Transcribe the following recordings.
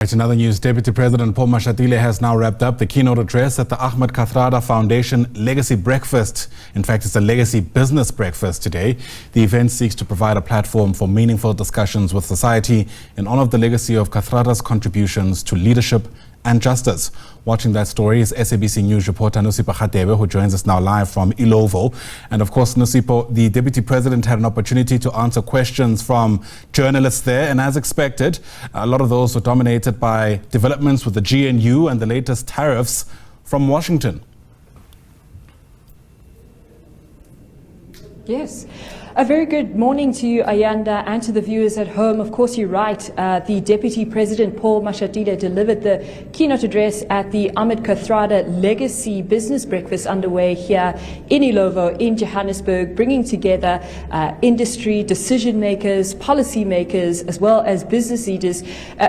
Right, in other news, Deputy President Paul Mashatile has now wrapped up the keynote address at the Ahmed Kathrada Foundation Legacy Breakfast. In fact, it's a legacy business breakfast today. The event seeks to provide a platform for meaningful discussions with society in honor of the legacy of Kathrada's contributions to leadership and justice. Watching that story is SABC News reporter Nosipho, who joins us now live from Illovo. And of course, Nosipho, the Deputy President had an opportunity to answer questions from journalists there. And as expected, a lot of those were dominated by developments with the GNU and the latest tariffs from Washington. Yes. A very good morning to you, Ayanda, and to the viewers at home. Of course, you're right. The Deputy President Paul Mashatile delivered the keynote address at the Ahmed Kathrada Legacy Business Breakfast underway here in Illovo in Johannesburg, bringing together industry, decision makers, policy makers, as well as business leaders.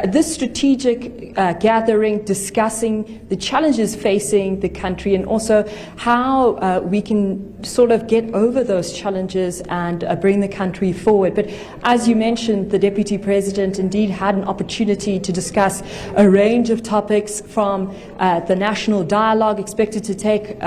This strategic gathering discussing the challenges facing the country and also how we can sort of get over those challenges and bring the country forward. But as you mentioned, the Deputy President indeed had an opportunity to discuss a range of topics from the national dialogue expected to take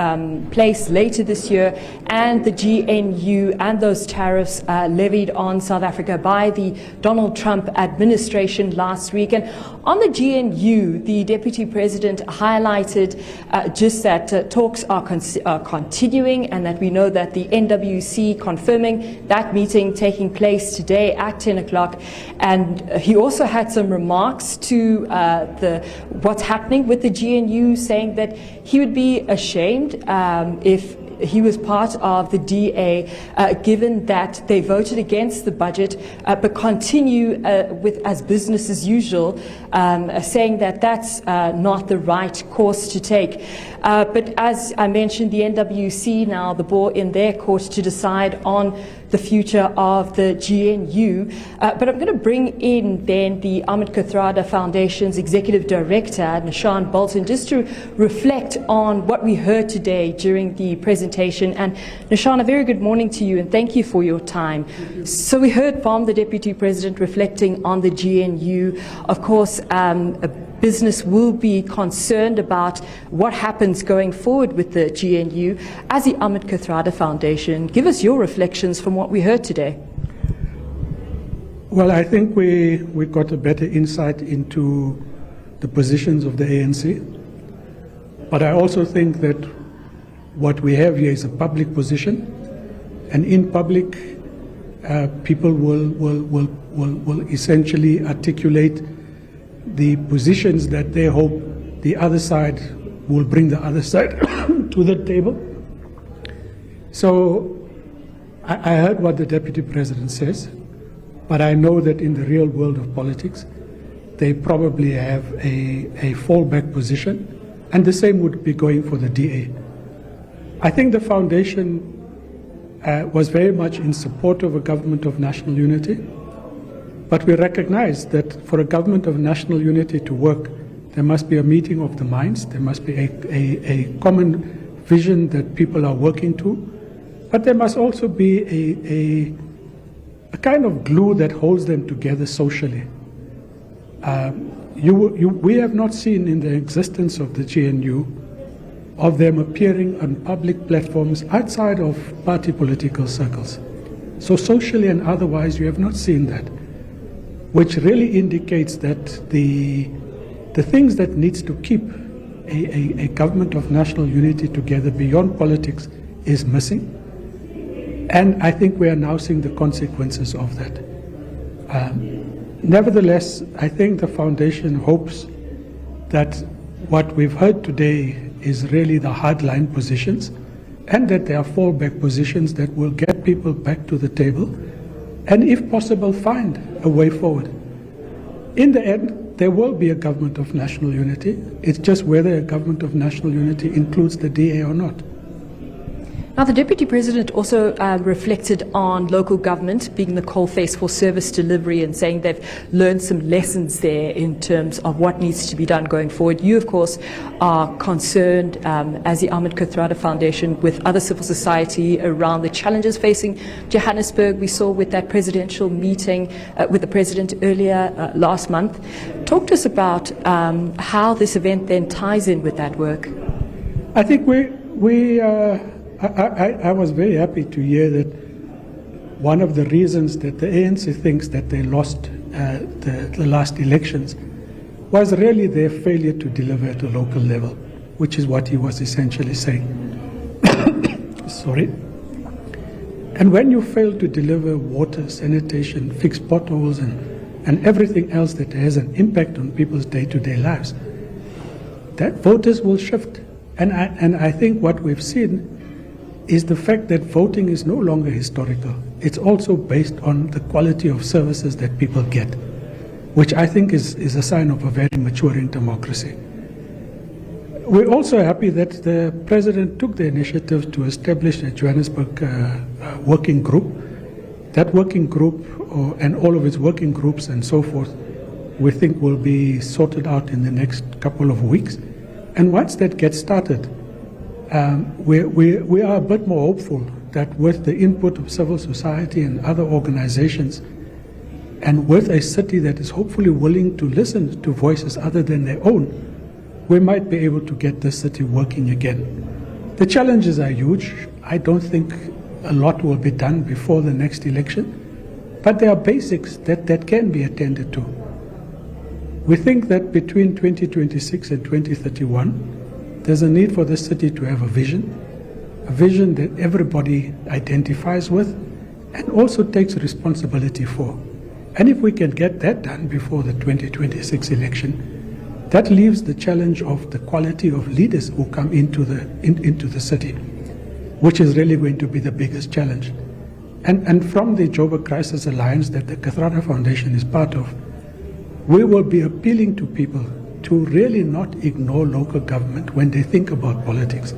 place later this year and the GNU and those tariffs levied on South Africa by the Donald Trump administration last week. And on the GNU, the Deputy President highlighted just that talks are continuing and that we know that the NWC confirming that meeting taking place today at 10 o'clock. And he also had some remarks to what's happening with the GNU, saying that he would be ashamed if he was part of the DA, given that they voted against the budget, but continue with as business as usual, saying that that's not the right course to take. But as I mentioned, the NWC now the ball in their court to decide on the future of the GNU. But I'm going to bring in then the Ahmed Kathrada Foundation's Executive Director, Nishan Bolton, just to reflect on what we heard today during the presentation. And Nishan, a very good morning to you and thank you for your time. So we heard from the Deputy President reflecting on the GNU. Of course, business will be concerned about what happens going forward with the GNU. As the Ahmed Kathrada Foundation, give us your reflections from what we heard today. Well, I think we got a better insight into the positions of the ANC. But I also think that what we have here is a public position. And in public, people will essentially articulate the positions that they hope the other side will bring the other side to the table. So I heard what the Deputy President says, but I know that in the real world of politics, they probably have a fallback position, and the same would be going for the DA. I think the foundation was very much in support of a government of national unity. But we recognize that for a government of national unity to work, there must be a meeting of the minds, there must be a common vision that people are working to, but there must also be a kind of glue that holds them together socially. We have not seen in the existence of the GNU of them appearing on public platforms outside of party political circles. So socially and otherwise, you have not seen that, which really indicates that the things that needs to keep a government of national unity together beyond politics is missing. And I think we are now seeing the consequences of that. Nevertheless, I think the foundation hopes that what we've heard today is really the hardline positions and that there are fallback positions that will get people back to the table and, if possible, find a way forward. In the end, there will be a government of national unity. It's just whether a government of national unity includes the DA or not. Now, the Deputy President also reflected on local government being the coalface for service delivery and saying they've learned some lessons there in terms of what needs to be done going forward. You, of course, are concerned as the Ahmed Kathrada Foundation with other civil society around the challenges facing Johannesburg. We saw with that presidential meeting with the President earlier last month. Talk to us about how this event then ties in with that work. I think I was very happy to hear that one of the reasons that the ANC thinks that they lost the last elections was really their failure to deliver at a local level, which is what he was essentially saying. Sorry. And when you fail to deliver water, sanitation, fix potholes, and everything else that has an impact on people's day-to-day lives, that voters will shift. And I think what we've seen is the fact that voting is no longer historical. It's also based on the quality of services that people get, which I think is a sign of a very maturing democracy. We're also happy that the President took the initiative to establish a Johannesburg working group. That working group and all of its working groups and so forth, we think will be sorted out in the next couple of weeks. And once that gets started, we are a bit more hopeful that with the input of civil society and other organizations, and with a city that is hopefully willing to listen to voices other than their own, we might be able to get this city working again. The challenges are huge. I don't think a lot will be done before the next election, but there are basics that can be attended to. We think that between 2026 and 2031, there's a need for the city to have a vision that everybody identifies with and also takes responsibility for. And if we can get that done before the 2026 election, that leaves the challenge of the quality of leaders who come into the city, which is really going to be the biggest challenge. And from the Joburg Crisis Alliance that the Kathrada Foundation is part of, we will be appealing to people to really not ignore local government when they think about politics.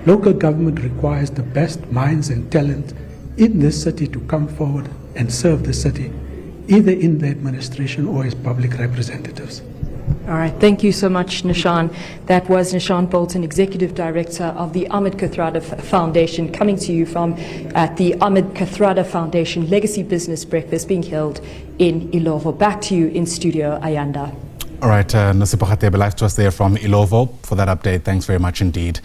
Local government requires the best minds and talent in this city to come forward and serve the city, either in the administration or as public representatives. All right, thank you so much, Nishan. That was Nishan Bolton, Executive Director of the Ahmed Kathrada Foundation, coming to you from at the Ahmed Kathrada Foundation Legacy Business Breakfast being held in Illovo. Back to you in studio, Ayanda. All right, Nosipho live to us there from Illovo for that update. Thanks very much indeed.